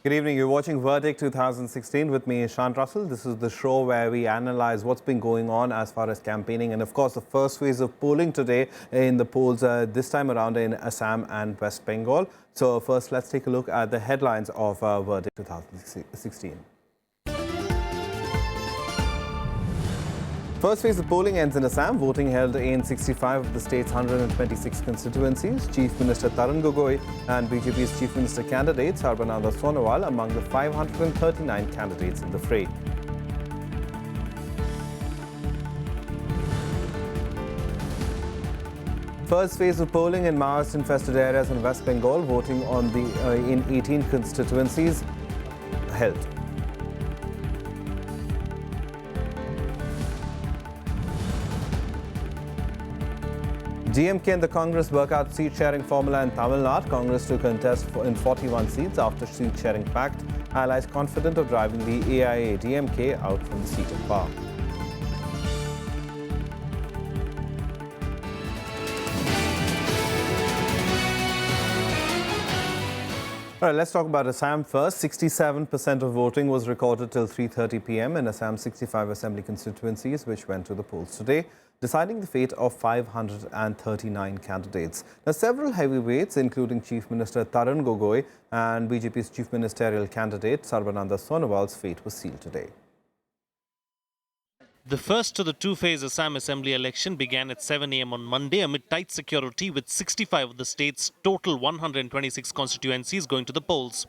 Good evening. You're watching Verdict 2016 with me, Shant Russell. This is the show where we analyze what's been going on as far as campaigning and, of course, the first phase of polling today in the polls this time around in Assam and West Bengal. So first, let's take a look at the headlines of Verdict 2016. First phase of polling ends in Assam. Voting held in 65 of the state's 126 constituencies. Chief Minister Tarun Gogoi and BJP's Chief Minister candidate Sarbananda Sonowal among the 539 candidates in the fray. First phase of polling in Maoist-infested areas in West Bengal. Voting on in 18 constituencies held. DMK and the Congress work out seat-sharing formula in Tamil Nadu. Congress to contest in 41 seats after seat-sharing pact. Allies confident of driving the AIA-DMK out from the seat of power. All right, let's talk about Assam first. 67% of voting was recorded till 3:30 p.m. in Assam's 65 assembly constituencies, which went to the polls today, deciding the fate of 539 candidates. Now, several heavyweights, including Chief Minister Tarun Gogoi and BJP's Chief Ministerial candidate Sarbananda Sonowal's fate was sealed today. The first of the two-phase Assam Assembly election began at 7 a.m. on Monday amid tight security, with 65 of the state's total 126 constituencies going to the polls.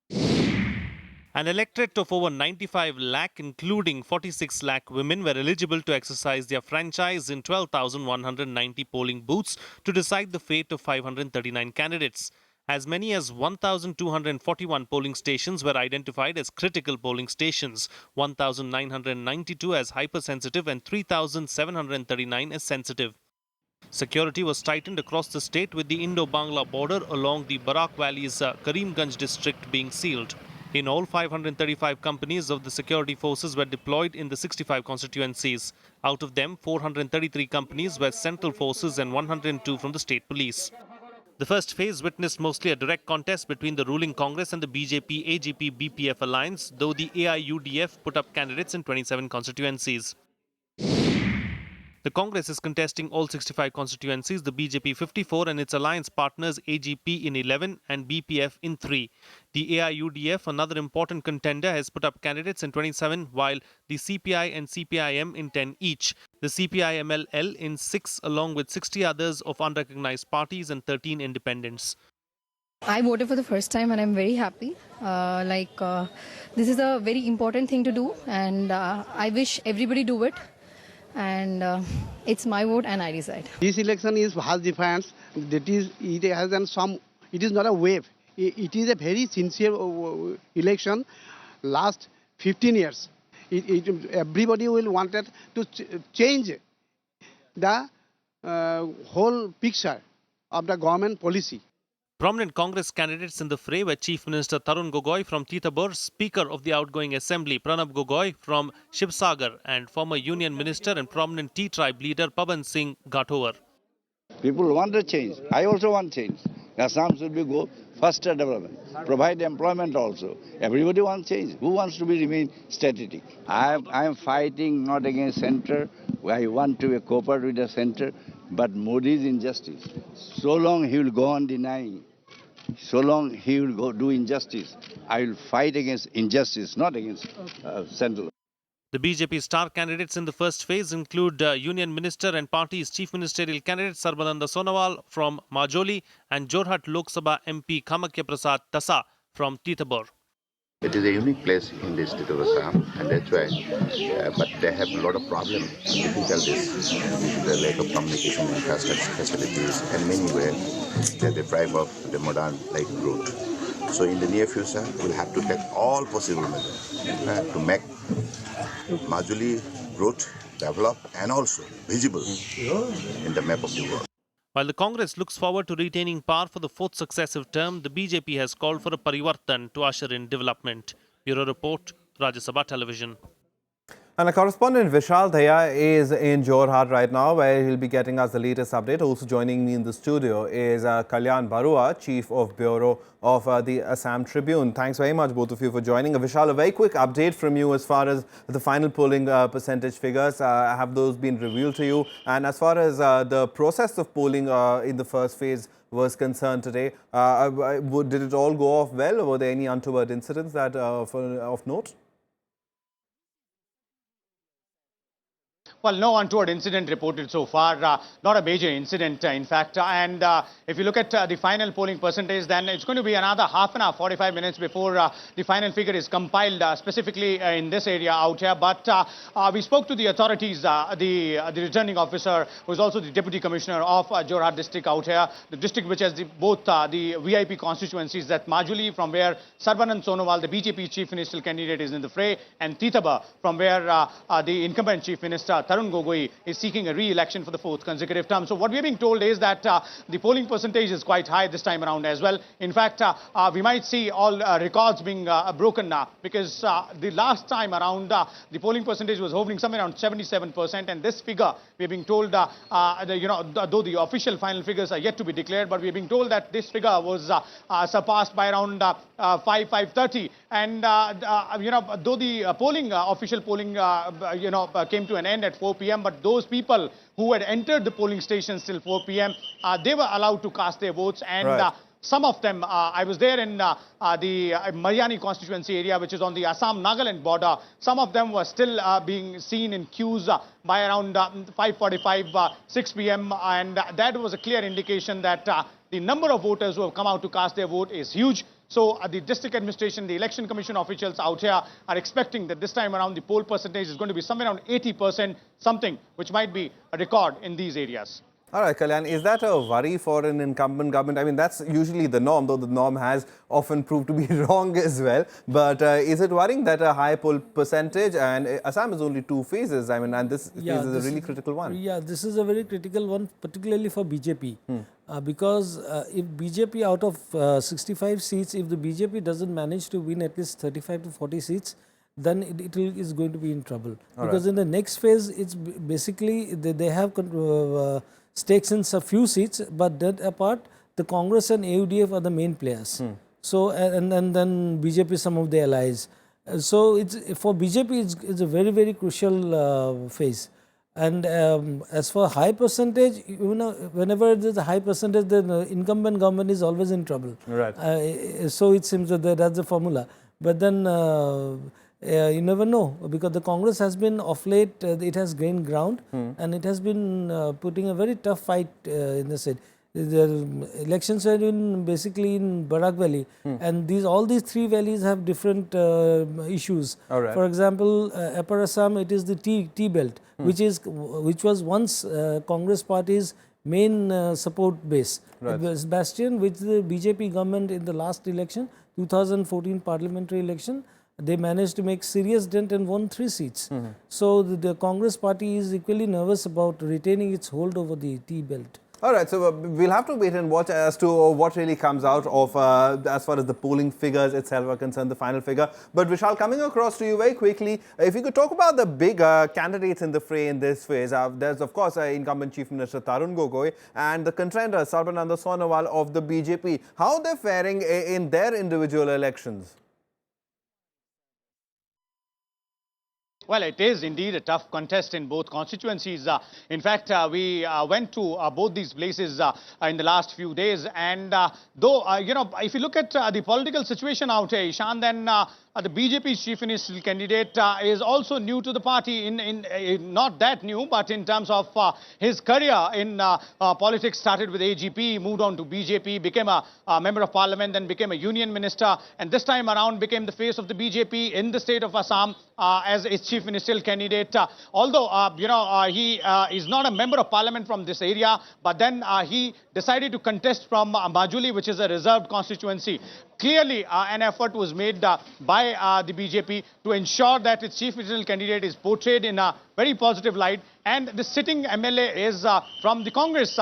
An electorate of over 95 lakh, including 46 lakh women, were eligible to exercise their franchise in 12,190 polling booths to decide the fate of 539 candidates. As many as 1,241 polling stations were identified as critical polling stations, 1,992 as hypersensitive and 3,739 as sensitive. Security was tightened across the state, with the Indo-Bangla border along the Barak Valley's Karimganj district being sealed. In all, 535 companies of the security forces were deployed in the 65 constituencies. Out of them, 433 companies were central forces and 102 from the state police. The first phase witnessed mostly a direct contest between the ruling Congress and the BJP-AGP-BPF alliance, though the AIUDF put up candidates in 27 constituencies. The Congress is contesting all 65 constituencies, the BJP 54 and its alliance partners AGP in 11 and BPF in 3. The AIUDF, another important contender, has put up candidates in 27, while the CPI and CPIM in 10 each. The CPI-MLL in 6, along with 60 others of unrecognized parties and 13 independents. I voted for the first time and I'm very happy. This is a very important thing to do, and I wish everybody do it. And it's my vote and I decide. This election has difference. It is not a wave. It is a very sincere election. Last 15 years, everybody will wanted to change the whole picture of the government policy. Prominent Congress candidates in the fray were Chief Minister Tarun Gogoi from Tithabur, Speaker of the outgoing Assembly Pranab Gogoi from Shivsagar, and former Union Minister and prominent T-Tribe leader Pavan Singh Gathovar. People want a change. I also want change. Assam should be go faster development, provide employment also. Everybody wants change. Who wants to remain static? I am fighting not against center. I want to cooperate with the center, but Modi's injustice. So long he will go on denying. So long he will go do injustice. I will fight against injustice, not against central. The BJP star candidates in the first phase include Union Minister and party's Chief Ministerial candidate Sarbananda Sonowal from Majoli and Jorhat Lok Sabha MP Kamakya Prasad Tasa from Tithabur. It is a unique place in the state of Assam, and that's why, but they have a lot of problems, difficulties, the lack of communication infrastructure facilities, and many where they are deprived of the modern life route. So in the near future, we'll have to take all possible measures to make Majuli route develop and also visible in the map of the world. While the Congress looks forward to retaining power for the fourth successive term, the BJP has called for a parivartan to usher in development. Bureau Report, Rajya Sabha Television. And our correspondent Vishal Daya is in Jorhat right now, where he'll be getting us the latest update. Also joining me in the studio is Kalyan Barua, Chief of Bureau of the Assam Tribune. Thanks very much, both of you, for joining. Vishal, a very quick update from you as far as the final polling percentage figures. Have those been revealed to you? And as far as the process of polling in the first phase was concerned today, did it all go off well, or were there any untoward incidents that of note? Well, no untoward incident reported so far, not a major incident, in fact. And if you look at the final polling percentage, then it's going to be another half an hour, 45 minutes before the final figure is compiled, specifically in this area out here. But we spoke to the authorities, the returning officer, who is also the Deputy Commissioner of Jorhat district out here, the district which has both the VIP constituencies, that Majuli, from where Sarbanand Sonowal, the BJP Chief Ministerial candidate, is in the fray, and Titaba, from where the incumbent Chief Minister, Tarun Gogoi, is seeking a re-election for the fourth consecutive term. So what we are being told is that the polling percentage is quite high this time around as well. In fact, we might see all records being broken now, because the last time around the polling percentage was hovering somewhere around 77%, and this figure, we are being told, though the official final figures are yet to be declared, but we are being told that this figure was surpassed by around 5:30, and though the official polling came to an end at 4 p.m., but those people who had entered the polling stations till 4 p.m., they were allowed to cast their votes, and right. Some of them, I was there in the Mariani constituency area, which is on the Assam-Nagaland border. Some of them were still being seen in queues by around 5:45, 6 p.m. And that was a clear indication that the number of voters who have come out to cast their vote is huge. So the district administration, the election commission officials out here are expecting that this time around the poll percentage is going to be somewhere around 80%, something which might be a record in these areas. All right, Kalyan, is that a worry for an incumbent government? I mean, that's usually the norm, though the norm has often proved to be wrong as well. But is it worrying that a high poll percentage, and Assam is only 2 phases, I mean, and this phase is a really critical one. Yeah, this is a very critical one, particularly for BJP. Because if BJP, out of 65 seats, if the BJP doesn't manage to win at least 35 to 40 seats, then it is going to be in trouble. Because in the next phase, it's basically, they have stakes in a few seats, but that apart, the Congress and AUDF are the main players. So, and then BJP, some of the allies. So, for BJP, it's a very, very crucial phase. And as for high percentage, whenever there's a high percentage, the incumbent government is always in trouble. Right. So it seems that that's the formula. But then you never know, because the Congress has been of late, it has gained ground, and it has been putting a very tough fight in the state. The elections are basically in Barak Valley, and all these 3 valleys have different issues. For example, Upper Assam, it is the tea belt, which was once Congress Party's main support base. It was bastion which the BJP government in the last election, 2014 parliamentary election, they managed to make serious dent and won 3 seats. So the Congress Party is equally nervous about retaining its hold over the tea belt. All right, so we'll have to wait and watch as to what really comes out of as far as the polling figures itself are concerned, the final figure. But Vishal, coming across to you very quickly, if you could talk about the big candidates in the fray in this phase. There's, of course, incumbent Chief Minister Tarun Gogoi and the contender Sarbanand Sonowal of the BJP. How they're faring in their individual elections? Well, it is indeed a tough contest in both constituencies. In fact, we went to both these places in the last few days. And though, if you look at the political situation out here, Ishan, then the BJP's chief ministerial candidate is also new to the party, not that new, but in terms of his career in politics. Started with AGP, moved on to BJP, became a member of parliament, then became a union minister, and this time around became the face of the BJP in the state of Assam as its chief ministerial candidate. Although, he is not a member of parliament from this area, but then he decided to contest from Majuli, which is a reserved constituency. clearly an effort was made by the BJP to ensure that its chief ministerial candidate is portrayed in a very positive light, and the sitting MLA is from the Congress,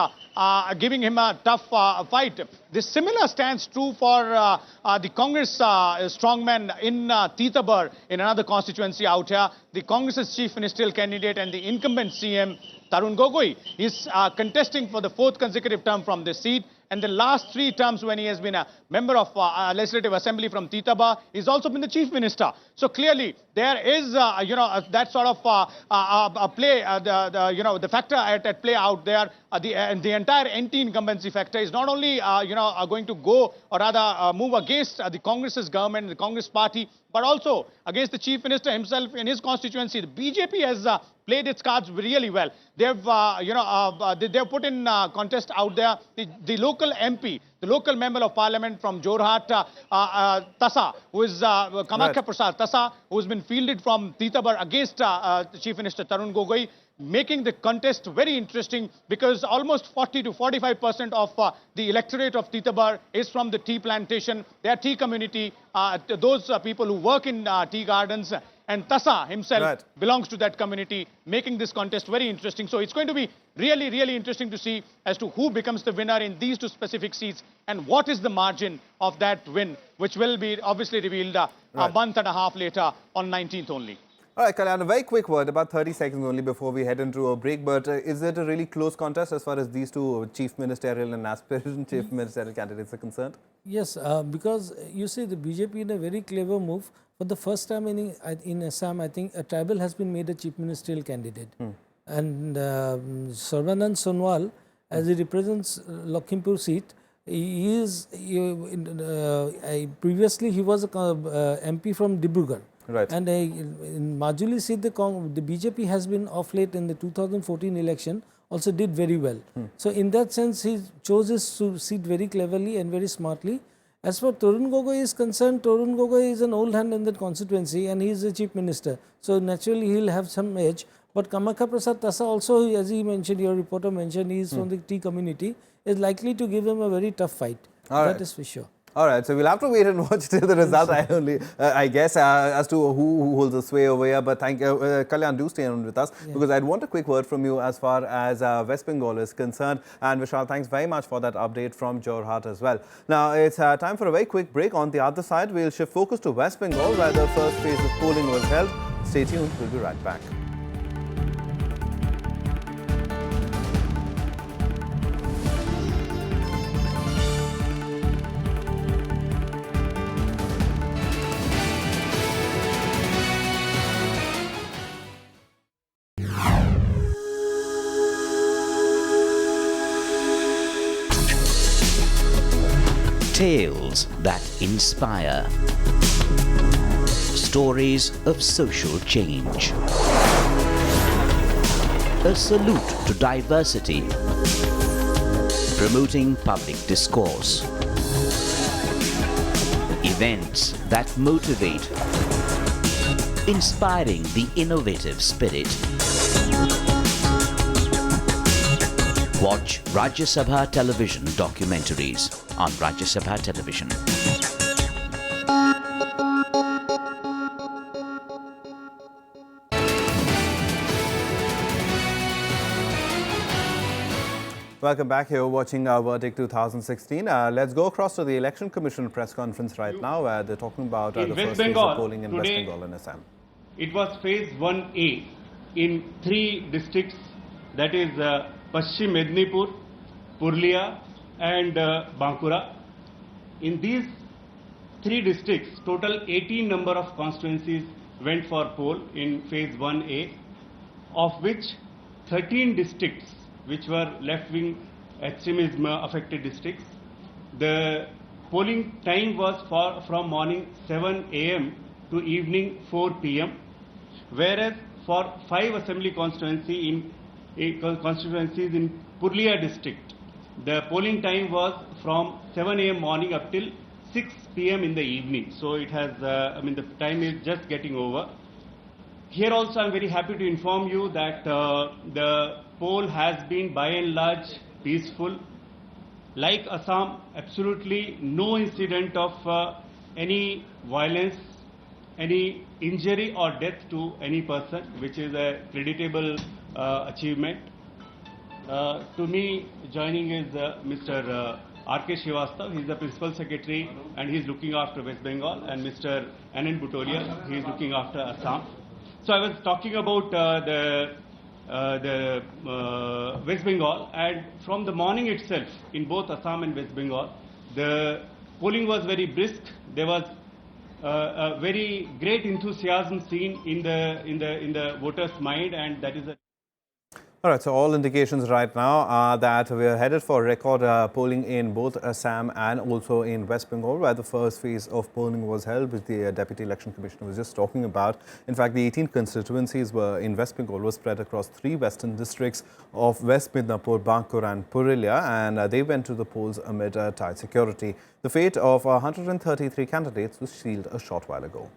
giving him a tough fight. This similar stands true for the Congress strongman in Titabar, in another constituency out here. The Congress's chief ministerial candidate and the incumbent CM Tarun Gogoi is contesting for the 4th consecutive term from this seat. And the last 3 terms when he has been a member of Legislative Assembly from Titaba, he's also been the Chief Minister. So clearly there is, that sort of play, the factor at play out there. The entire anti-incumbency factor is not only, going to go or rather move against the Congress's government, the Congress party, but also against the Chief Minister himself in his constituency. The BJP has played its cards really well. They've, they've put in contest out there the local MP, the local member of parliament from Jorhat, Tasa, who is Kamakya Prasad Tasa, who has been fielded from Titabar against Chief Minister Tarun Gogoi, making the contest very interesting because almost 40 to 45% of the electorate of Titabar is from the tea plantation, their tea community, those people who work in tea gardens. And Tasa himself belongs to that community, making this contest very interesting. So it's going to be really, really interesting to see as to who becomes the winner in these 2 specific seats and what is the margin of that win, which will be obviously revealed a month and a half later on 19th only. All right, Kalyan, a very quick word, about 30 seconds only before we head into a break. But is it a really close contest as far as these 2 chief ministerial and aspiring chief ministerial candidates are concerned? Yes, because you see the BJP in a very clever move. For the first time in Assam, I think a tribal has been made a chief ministerial candidate. And Sarvanand Sonowal, as he represents Lakhimpur seat, he is, previously he was a MP from Dibrugarh. Right. And in Majuli seat, the BJP has been off late in the 2014 election, also did very well. So in that sense, he chose his seat very cleverly and very smartly. As far as Tarun Gogoi is concerned, Tarun Gogoi is an old hand in that constituency and he is the chief minister. So naturally, he will have some edge. But Kamakya Prasad Tasa also, as he mentioned, your reporter mentioned, he is from the tea community, is likely to give him a very tough fight. That is for sure. All right, so we'll have to wait and watch till the result, I guess, as to who holds the sway over here. But thank you, Kalyan, do stay on with us because I'd want a quick word from you as far as West Bengal is concerned. And Vishal, thanks very much for that update from Jorhat as well. Now, it's time for a very quick break. On the other side, we'll shift focus to West Bengal, where the first phase of polling was held. Stay tuned, we'll be right back. Tales that inspire. Stories of social change. A salute to diversity. Promoting public discourse. Events that motivate. Inspiring the innovative spirit. Watch Rajya Sabha television documentaries on Rajya Sabha television. Welcome back. Here watching our Verdict 2016. Let's go across to the Election Commission press conference right now where they're talking about the first phase of polling in West Bengal and Assam. It was phase 1A in 3 districts, that is Paschim Mednipur, Purlia and Bankura. In these 3 districts, total 18 number of constituencies went for poll in phase 1A, of which 13 districts which were left-wing extremism affected districts. The polling time was from morning 7 a.m. to evening 4 p.m. whereas for 5 assembly constituencies in Purlia district, the polling time was from 7 a.m. morning up till 6 p.m. in the evening. So it has, the time is just getting over. Here also I am very happy to inform you that the poll has been by and large peaceful. Like Assam, absolutely no incident of any violence, any injury or death to any person, which is a creditable achievement. To me, joining is Mr. R.K. Srivastav. He is the Principal Secretary and he is looking after West Bengal, and Mr. Anand Butoria, he is looking after Assam. So I was talking about the West Bengal, and from the morning itself in both Assam and West Bengal, the polling was very brisk. There was a very great enthusiasm seen in the voters' mind, and that is a All right, so all indications right now are that we are headed for record polling in both Assam and also in West Bengal, where the first phase of polling was held, which the Deputy Election Commissioner was just talking about. In fact, the 18 constituencies were in West Bengal were spread across 3 western districts of West Midnapur, Bankura and Purulia, and they went to the polls amid tight security. The fate of 133 candidates was sealed a short while ago.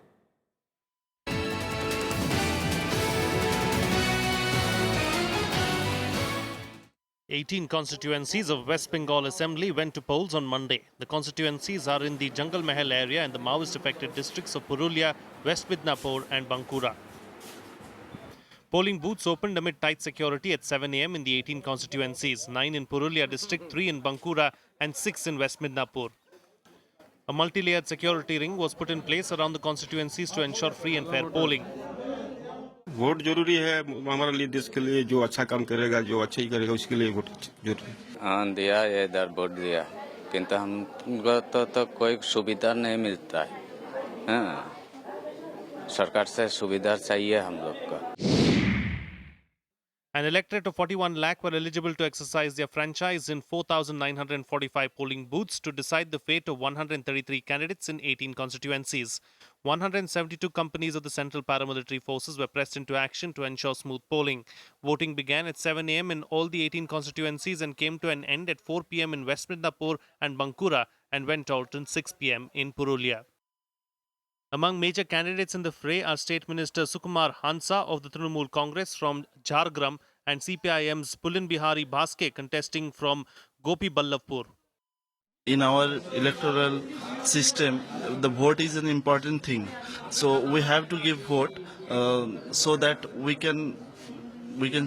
18 constituencies of West Bengal Assembly went to polls on Monday. The constituencies are in the Jungle Mahal area and the Maoist-affected districts of Purulia, West Midnapur and Bankura. Polling booths opened amid tight security at 7 a.m. in the 18 constituencies, 9 in Purulia district, 3 in Bankura and 6 in West Midnapur. A multi-layered security ring was put in place around the constituencies to ensure free and fair polling. Vote जरूरी है हमारे लिए, देश के लिए। जो अच्छा काम करेगा, जो अच्छा ही करेगा, उसके लिए वोट जरूरी है। हाँ, दिया इधर वोट दिया, किंतु हमको तो कोई सुविधा नहीं मिलता है। हाँ, सरकार से सुविधा चाहिए हम लोग को। An electorate of 41 lakh were eligible to exercise their franchise in 4,945 polling booths to decide the fate of 133 candidates in 18 constituencies. 172 companies of the Central Paramilitary Forces were pressed into action to ensure smooth polling. Voting began at 7 a.m. in all the 18 constituencies and came to an end at 4 p.m. in West Midnapur and Bankura and went out at 6 p.m. in Purulia. Among major candidates in the fray are State Minister Sukumar Hansa of the Trinamool Congress from Jhargram and CPIM's Pulin Bihari Bhaske contesting from Gopi Ballavpur. In our electoral system, the vote is an important thing. So we have to give vote so that we can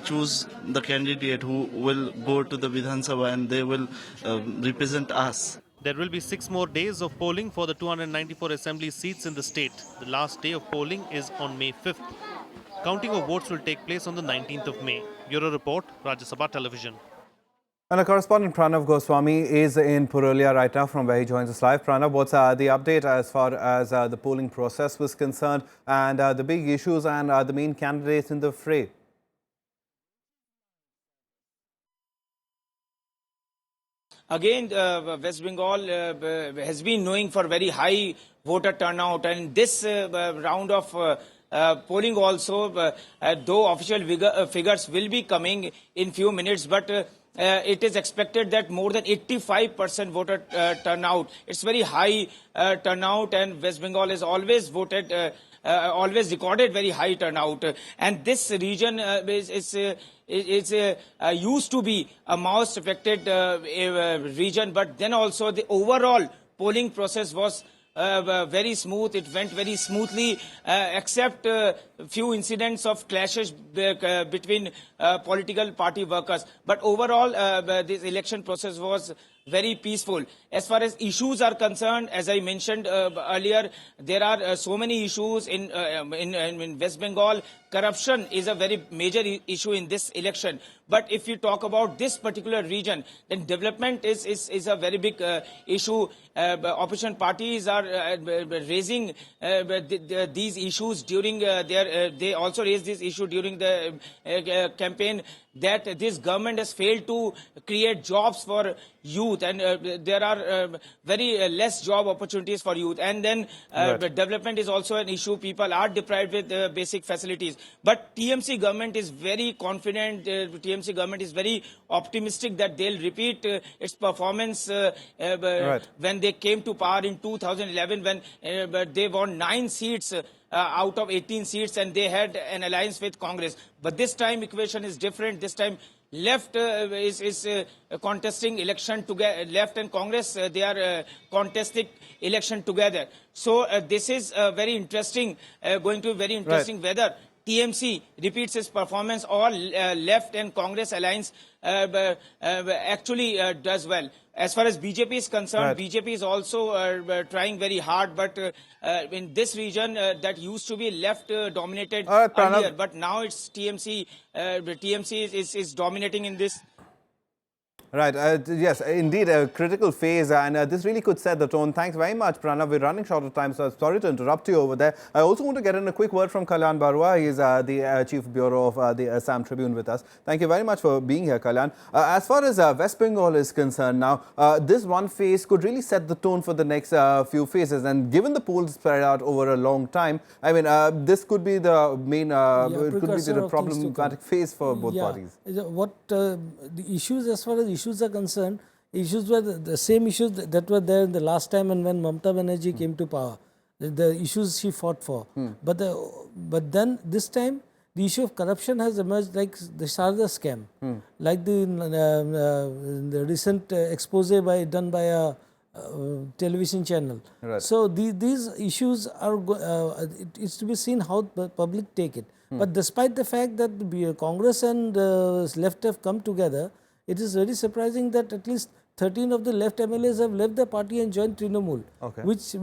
choose the candidate who will go to the Vidhan Sabha and they will represent us. There will be 6 more days of polling for the 294 assembly seats in the state. The last day of polling is on May 5th. Counting of votes will take place on the 19th of May. Bureau Report, Rajya Sabha Television. And our correspondent Pranav Goswami is in Purulia right now, from where he joins us live. Pranav, what's the update as far as the polling process was concerned and the big issues and the main candidates in the fray? Again, West Bengal has been knowing for very high voter turnout, and this round of polling also, though official figures will be coming in few minutes, but it is expected that more than 85% voter turnout. It's very high turnout, and West Bengal has always voted, always recorded very high turnout. And this region is used to be a most affected region, but then also the overall polling process was very smooth. It went very smoothly, except few incidents of clashes between political party workers. But overall, this election process was very peaceful. As far as issues are concerned, as I mentioned earlier, there are so many issues in West Bengal. Corruption is a very major issue in this election. But if you talk about this particular region, then development is a very big issue. Opposition parties are raising these issues during they also raised this issue during the campaign, that this government has failed to create jobs for youth, and there are very less job opportunities for youth. And then development is also an issue. People are deprived with basic facilities. But TMC government is very confident. TMC government is very optimistic that they'll repeat its performance when they came to power in 2011, when they won 9 seats out of 18 seats, and they had an alliance with Congress. But this time equation is different. This time left is contesting election together. Left and Congress, they are contesting election together. So this is very interesting, going to be very interesting whether TMC repeats its performance or left and Congress alliance actually does well. As far as BJP is concerned, BJP is also trying very hard, but in this region that used to be left dominated earlier, but now it's TMC. TMC is dominating in this. Right. Yes, indeed, a critical phase, and this really could set the tone. Thanks very much, Pranav. We're running short of time, so sorry to interrupt you over there. I also want to get in a quick word from Kalyan Barua. He's the Chief Bureau of the Assam Tribune with us. Thank you very much for being here, Kalyan. As far as West Bengal is concerned now, this one phase could really set the tone for the next few phases. And given the polls spread out over a long time, I mean, this could be the main, it could be the problematic phase for both parties. What the issues, as far as issues are concerned, issues were the same issues that were there the last time and when Mamata Banerjee came to power. The issues she fought for. But then this time the issue of corruption has emerged, like the Sharda scam, like the recent expose done by a television channel. Right. So these issues are it's to be seen how the public take it. But despite the fact that the Congress and left have come together, it is very surprising that at least 13 of the left MLAs have left the party and joined Trinamool, which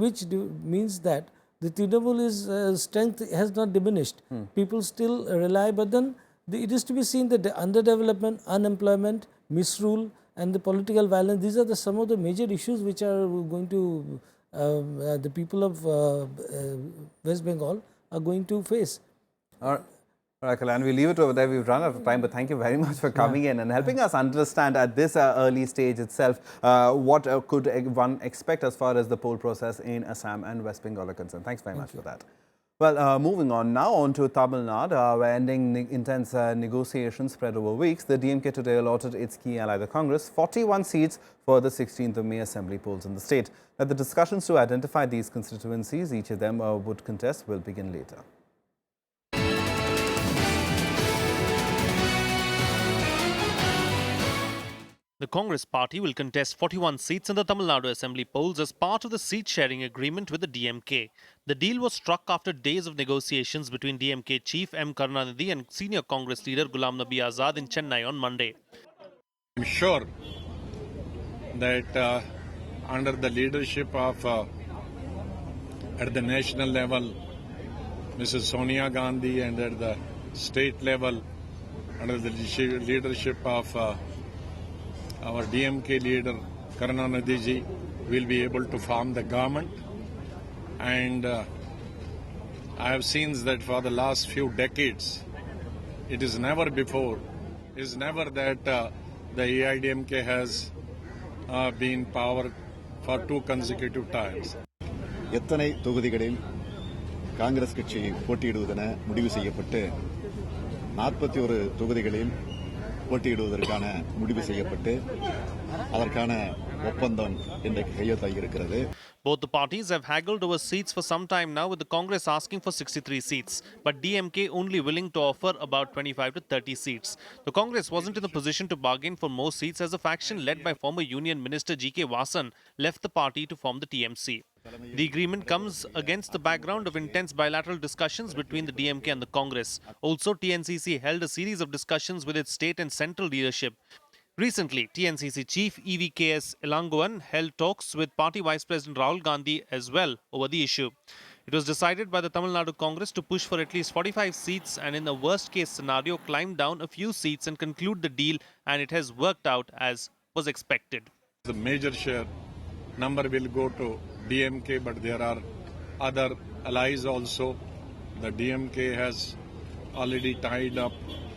means that the Trinamool's strength has not diminished. People still rely, but then it is to be seen that the underdevelopment, unemployment, misrule and the political violence, these are some of the major issues which are going to, the people of West Bengal are going to face. All right, Kalyan, we'll leave it over there. We've run out of time, but thank you very much for coming in and helping us understand at this early stage itself what could one expect as far as the poll process in Assam and West Bengal are concerned. Thanks very much for that. Well, moving on now on to Tamil Nadu, where ending intense negotiations spread over weeks. The DMK today allotted its key ally, the Congress, 41 seats for the 16th of May assembly polls in the state. Now, the discussions to identify these constituencies, each of them would contest, will begin later. The Congress party will contest 41 seats in the Tamil Nadu assembly polls as part of the seat-sharing agreement with the DMK. The deal was struck after days of negotiations between DMK chief M. Karunanidhi and senior Congress leader Ghulam Nabi Azad in Chennai on Monday. I'm sure that under the leadership of, at the national level, Mrs. Sonia Gandhi, and at the state level, under the leadership of our DMK leader Karunanidhi ji, will be able to form the government. And I have seen that for the last few decades, it is never before, is never that the AIDMK has been in power for 2 consecutive times. எத்தனை தொகுதிகளில் காங்கிரஸ் கட்சி போட்டியிடுவதென முடிவு செய்யப்பட்டு 41 தொகுதிகளில் போட்டியிடுவதற்கான முடிவு செய்யப்பட்டு அதற்கான ஒப்பந்தம் இன்றைக்கு கையெழுத்தாகி இருக்கிறது. Both the parties have haggled over seats for some time now, with the Congress asking for 63 seats, but DMK only willing to offer about 25 to 30 seats. The Congress wasn't in the position to bargain for more seats as the faction led by former Union Minister G.K. Vasan left the party to form the TMC. The agreement comes against the background of intense bilateral discussions between the DMK and the Congress. Also, TNCC held a series of discussions with its state and central leadership. Recently, TNCC chief EVKS Elangovan held talks with party Vice President Rahul Gandhi as well over the issue. It was decided by the Tamil Nadu Congress to push for at least 45 seats and in a worst case scenario climb down a few seats and conclude the deal, and it has worked out as was expected. The major share number will go to DMK, but there are other allies also. The DMK has already tied up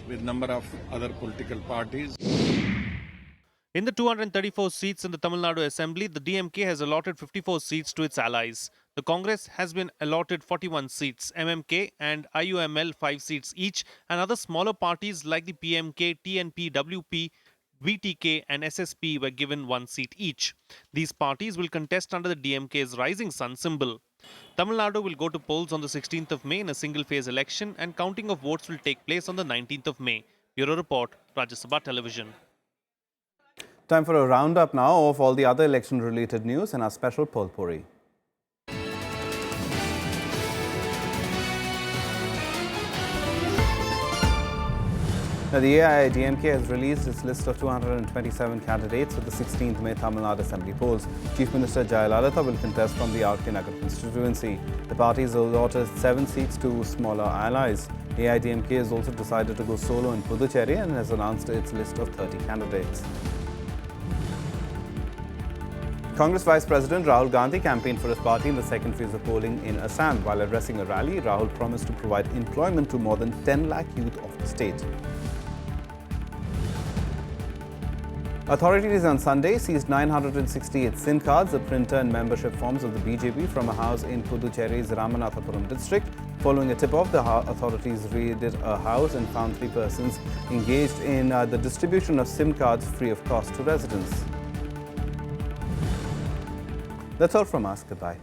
with number of other political parties. In the 234 seats in the Tamil Nadu Assembly, the DMK has allotted 54 seats to its allies. The Congress has been allotted 41 seats, MMK and IUML 5 seats each, and other smaller parties like the PMK, TNP, WP, VTK and SSP were given 1 seat each. These parties will contest under the DMK's Rising Sun symbol. Tamil Nadu will go to polls on the 16th of May in a single-phase election, and counting of votes will take place on the 19th of May. Bureau Report, Rajya Sabha Television. Time for a roundup now of all the other election-related news and our special Polpuri. Now, the AIADMK has released its list of 227 candidates for the 16th May Tamil Nadu Assembly polls. Chief Minister Jayalalitha will contest from the RK Nagar constituency. The party has allotted 7 seats to smaller allies. AIADMK has also decided to go solo in Puducherry and has announced its list of 30 candidates. Congress Vice President Rahul Gandhi campaigned for his party in the second phase of polling in Assam. While addressing a rally, Rahul promised to provide employment to more than 10 lakh youth of the state. Authorities on Sunday seized 968 SIM cards, the printer and membership forms of the BJP from a house in Puducherry's Ramanathapuram district. Following a tip-off, the authorities raided a house and found 3 persons engaged in the distribution of SIM cards free of cost to residents. That's all from us. Goodbye.